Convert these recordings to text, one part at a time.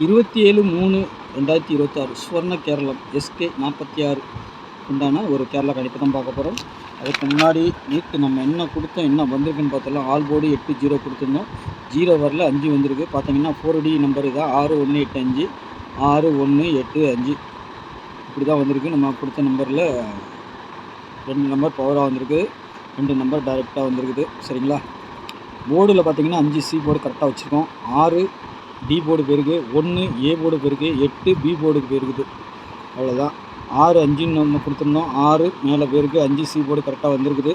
27/3/2026 சுவர்ண Keralam SK 46 உண்டான ஒரு கேரளா கணிப்பு தான் பார்க்க போகிறோம். அதுக்கு முன்னாடி நேற்று நம்ம என்ன கொடுத்தோம், என்ன வந்திருக்குன்னு பார்த்தோம்னா, ஆல் போர்டு 8-0 கொடுத்துருந்தோம். 0 வரல, 5 வந்திருக்கு. பார்த்தீங்கன்னா 4D நம்பர் இதான், 6185 6185 இப்படி தான் வந்திருக்கு. நம்ம கொடுத்த நம்பரில் 2 நம்பர் பவராக வந்திருக்கு, 2 நம்பர் டைரெக்டாக வந்திருக்குது. சரிங்களா? போர்டில் பார்த்தீங்கன்னா 5 C போர்டு கரெக்டாக வச்சுருக்கோம், 6 D போர்டு போயிருக்கு, 1 A போர்டு போயிருக்கு, 8 B போர்டுக்கு போயிருக்குது. அவ்வளோதான். 6 5ன்னு நம்ம கொடுத்துருந்தோம், 6 மேலே போயிருக்கு, 5 C போர்டு கரெக்டாக வந்திருக்குது.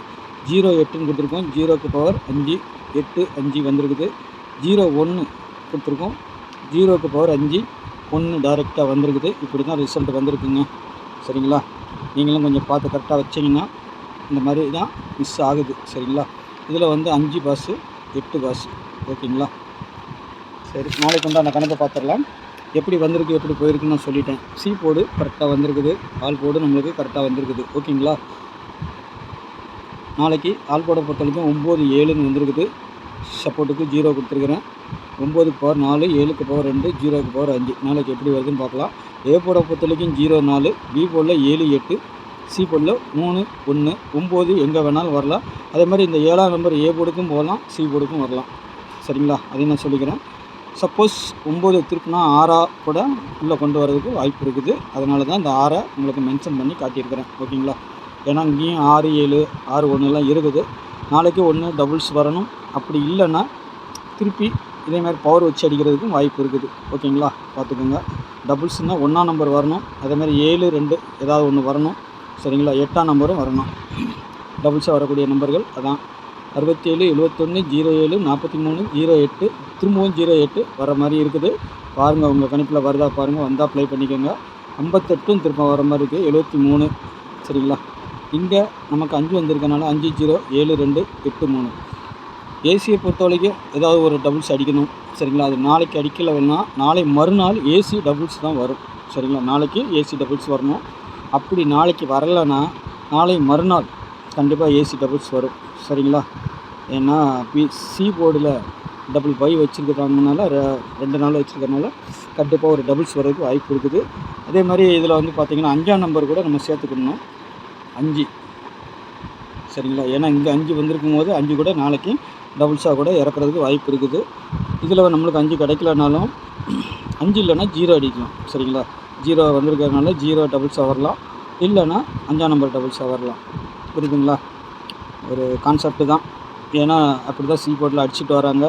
0 8ன்னு கொடுத்துருக்கோம், 0க்கு பவர் 5 8 5 வந்திருக்குது. 0 1 கொடுத்துருக்கோம், 0க்கு பவர் 5 1 டைரெக்டாக வந்திருக்குது. இப்படி தான் ரிசல்ட் வந்திருக்குங்க. சரிங்களா? நீங்களும் கொஞ்சம் பார்த்து கரெக்டாக வச்சிங்கன்னா இந்த மாதிரி தான் மிஸ் ஆகுது. சரிங்களா? இதில் வந்து 5 பாஸு 8 பாஸு. ஓகேங்களா? சரி, நாளைக்கு உண்டான கணக்கை பார்த்துடலாம். எப்படி வந்திருக்கு எப்படி போயிருக்குன்னு நான் சொல்லிட்டேன். C போர்டு கரெக்டாக வந்திருக்குது, ஆல் போர்டு நம்மளுக்கு கரெக்டாக வந்திருக்குது. ஓகேங்களா? நாளைக்கு ஆல் போர்டை பொறுத்த வரைக்கும் 9 7ன்னு வந்திருக்குது. சப்போர்ட்டுக்கு 0 கொடுத்துருக்குறேன். 9க்கு பவர் 4, 7க்கு பவர் 2, 0க்கு பவர் 5. நாளைக்கு எப்படி வருதுன்னு பார்க்கலாம். A போர்டை பொறுத்த வரைக்கும் 0 4, B போர்டில் 7 8, C போர்டில் 3 1 9 எங்கே வேணாலும் வரலாம். அதே மாதிரி இந்த 7ஆம் நம்பர் A போர்டுக்கும் போகலாம், C போர்டுக்கும் வரலாம். சரிங்களா? அதையும் நான் சொல்லிக்கிறேன். சப்போஸ் 9 திருப்பினா 6 கூட உள்ளே கொண்டு வரதுக்கு வாய்ப்பு இருக்குது. அதனால தான் இந்த 6 உங்களுக்கு மென்ஷன் பண்ணி காட்டியிருக்கிறேன். ஓகேங்களா? ஏன்னா இங்கேயும் 6 7 6 1 இருக்குது. நாளைக்கு 1 டபுள்ஸ் வரணும். அப்படி இல்லைன்னா திருப்பி இதே மாதிரி பவர் வச்சு அடிக்கிறதுக்கும் வாய்ப்பு இருக்குது. ஓகேங்களா? பார்த்துக்கோங்க. டபுள்ஸ்னால் 1ஆம் நம்பர் வரணும், அதேமாதிரி 7 2 ஏதாவது ஒன்று வரணும். சரிங்களா? 8ஆம் நம்பரும் வரணும். டபுள்ஸாக வரக்கூடிய நம்பர்கள் அதான் 67 71 07 43 08 திரும்பவும் 08 வர மாதிரி இருக்குது. பாருங்கள், உங்கள் கணிப்பில் வருதா பாருங்கள். வந்தால் ப்ளே பண்ணிக்கோங்க. 58 திரும்ப வர மாதிரி இருக்குது, 73. சரிங்களா? இங்கே நமக்கு 5 வந்திருக்கனால 5 0 7 2 8 3. ஏசியை பொறுத்த வரைக்கும் ஏதாவது ஒரு டபுள்ஸ் அடிக்கணும். சரிங்களா? அது நாளைக்கு அடிக்கலைன்னா நாளை மறுநாள் ஏசி டபுள்ஸ் தான் வரும். சரிங்களா? நாளைக்கு ஏசி டபுள்ஸ் வரணும். அப்படி நாளைக்கு வரலைன்னா நாளை மறுநாள் கண்டிப்பாக ஏசி டபுள்ஸ் வரும். சரிங்களா? ஏன்னா C போர்டில் டபுள் பை வச்சுருக்கிறதுனால 2 நாள் வச்சுருக்கறனால கண்டிப்பாக ஒரு டபுள்ஸ் வரதுக்கு வாய்ப்பு இருக்குது. அதே மாதிரி இதில் வந்து பார்த்திங்கன்னா 5ஆம் நம்பர் கூட நம்ம சேர்த்துக்கணும், 5. சரிங்களா? ஏன்னா இங்கே 5 வந்திருக்கும் போது 5 கூட நாளைக்கு டபுள்ஸாக கூட இறக்குறதுக்கு வாய்ப்பு இருக்குது. இதில் நம்மளுக்கு 5 கிடைக்கலனாலும் 5 இல்லைன்னா 0 அடிக்கலாம். சரிங்களா? 0 வந்திருக்கிறதுனால 0 டபுள்ஸாக வரலாம், இல்லைன்னா 5ஆம் நம்பர் டபுள்ஸாக வரலாம். புரியுதுங்களா? ஒரு கான்செப்ட் தான். ஏன்னா அப்படி தான் C போர்டில் அடிச்சுட்டு வராங்க.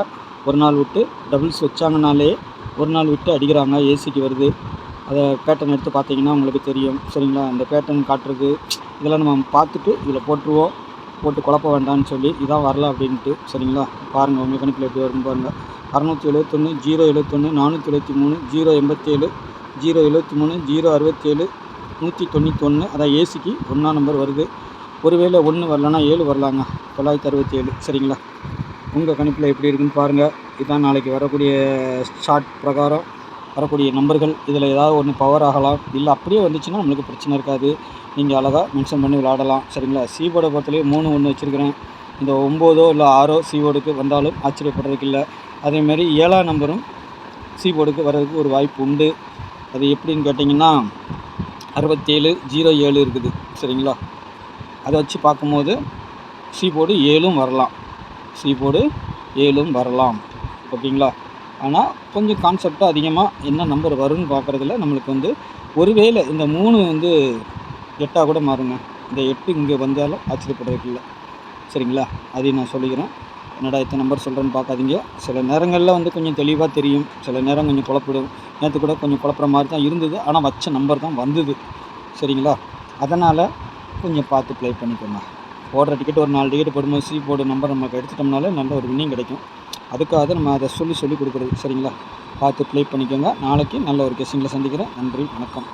ஒரு நாள் விட்டு டபுள்ஸ் வச்சாங்கனாலே ஒரு நாள் விட்டு அடிக்கிறாங்க, ஏசிக்கு வருது. அதை பேட்டர்ன் எடுத்து பார்த்தீங்கன்னா உங்களுக்கு தெரியும். சரிங்களா? அந்த பேட்டர்ன் காட்டுறது இதெல்லாம் நம்ம பார்த்துட்டு இதில் போட்டுருவோம். போட்டு குழப்ப வேண்டாம்னு சொல்லி இதான் வரல அப்படின்ட்டு. சரிங்களா? பாருங்கள், உங்கள் கணிப்பில் எப்படி வருதுன்னு பாருங்கள். 671 071 473 087 073 067 191. அதான் ஏசிக்கு 1ஆம் நம்பர் வருது. ஒருவேளை 1 வரலன்னா 7 வரலாங்க, 967. சரிங்களா? உங்கள் கணிப்பில் எப்படி இருக்குன்னு பாருங்கள். இதுதான் நாளைக்கு வரக்கூடிய ஷார்ட் பிரகாரம் வரக்கூடிய நம்பர்கள். இதில் ஏதாவது ஒன்று பவர் ஆகலாம், இல்லை அப்படியே வந்துச்சுன்னா நம்மளுக்கு பிரச்சனை இருக்காது. நீங்கள் அழகாக மென்ஷன் பண்ணி விளையாடலாம். சரிங்களா? C போர்டை பொறுத்தவரை 3 1 வச்சுருக்கிறேன். இந்த 9 இல்லை 6 C போர்டுக்கு வந்தாலும் ஆச்சரியப்படுறதுக்கு இல்லை. அதேமாதிரி 7ஆம் நம்பரும் C போர்டுக்கு வர்றதுக்கு ஒரு வாய்ப்பு உண்டு. அது எப்படின்னு கேட்டிங்கன்னா 67 07 இருக்குது. சரிங்களா? அதை வச்சு பார்க்கும்போது C போர்டு 7ம் வரலாம், C போர்டு 7ம் வரலாம். ஓகேங்களா? ஆனால் கொஞ்சம் கான்செப்டாக அதிகமாக என்ன நம்பர் வரும்னு பார்க்குறதுல நம்மளுக்கு வந்து ஒருவேளை இந்த 3 வந்து 8ஆக கூட மாறுங்க. இந்த 8 இங்கே வந்தாலும் ஆச்சரியப்படுறதுக்கு இல்லை. சரிங்களா? அதையும் நான் சொல்லிக்கிறேன். என்னடா எத்தனை நம்பர் சொல்கிறேன்னு பார்க்காதீங்க. சில நேரங்களில் வந்து கொஞ்சம் தெளிவாக தெரியும், சில நேரம் கொஞ்சம் குழப்பிடும். நேற்று கூட கொஞ்சம் குழப்புற மாதிரி தான் இருந்தது, ஆனால் வச்ச நம்பர் தான் வந்தது. சரிங்களா? அதனால் கொஞ்சம் பார்த்து ப்ளே பண்ணிக்கோங்க. போடுற டிக்கெட் ஒரு 4 டிக்கெட் போடும்போது C போர்டு நம்பர் நமக்கு எடுத்துட்டோம்னாலே நல்ல ஒரு வின்னிங் கிடைக்கும். அதுக்காக நம்ம அதை சொல்லி கொடுக்குறது. சரிங்களா? பார்த்து ப்ளே பண்ணிக்கோங்க. நாளைக்கு நல்ல ஒரு கெஸ்ஸிங்கில் சந்திக்கிறேன். நன்றி, வணக்கம்.